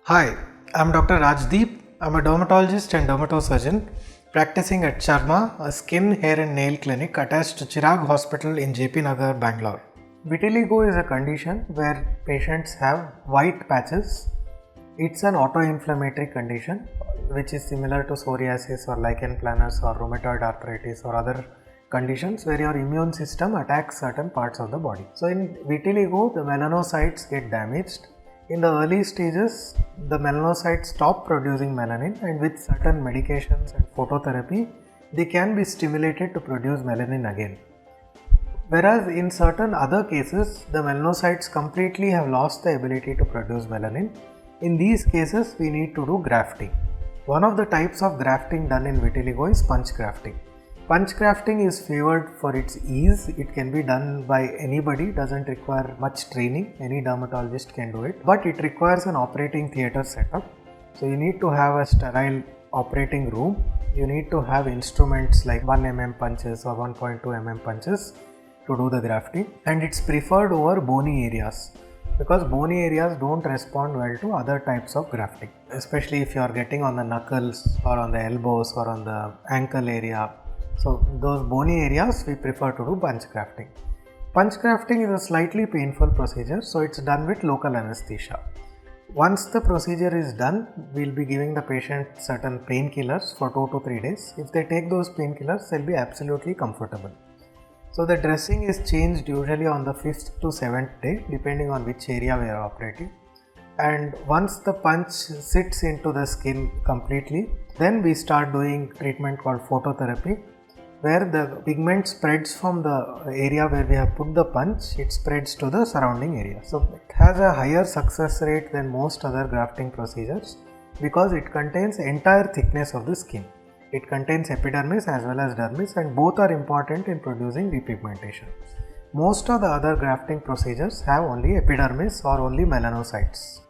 Hi, I'm Dr. Rajdeep. I'm a dermatologist and dermatosurgeon practicing at Charma, a skin, hair and nail clinic attached to Chirag Hospital in JP Nagar, Bangalore. Vitiligo is a condition where patients have white patches. It's an autoinflammatory condition which is similar to psoriasis or lichen planus or rheumatoid arthritis or other conditions where your immune system attacks certain parts of the body. So in vitiligo, the melanocytes get damaged. In the early stages, the melanocytes stop producing melanin, and with certain medications and phototherapy, they can be stimulated to produce melanin again. Whereas in certain other cases, the melanocytes completely have lost the ability to produce melanin. In these cases, we need to do grafting. One of the types of grafting done in vitiligo is punch grafting. Punch grafting is favored for its ease. It can be done by anybody, doesn't require much training. Any dermatologist can do it, but it requires an operating theatre setup. So you need to have a sterile operating room. You need to have instruments like 1 mm punches or 1.2 mm punches to do the grafting, and it's preferred over bony areas because bony areas don't respond well to other types of grafting, especially if you are getting on the knuckles or on the elbows or on the ankle area. So those bony areas we prefer to do punch grafting. Punch grafting is a slightly painful procedure, so it's done with local anesthesia. Once the procedure is done, we'll be giving the patient certain painkillers for 2 to 3 days. If they take those painkillers, they'll be absolutely comfortable. So the dressing is changed usually on the 5th to 7th day depending on which area we are operating. And once the punch sits into the skin completely, then we start doing treatment called phototherapy, where the pigment spreads from the area where we have put the punch, it spreads to the surrounding area. So it has a higher success rate than most other grafting procedures because it contains entire thickness of the skin. It contains epidermis as well as dermis, and both are important in producing repigmentation. Most of the other grafting procedures have only epidermis or only melanocytes.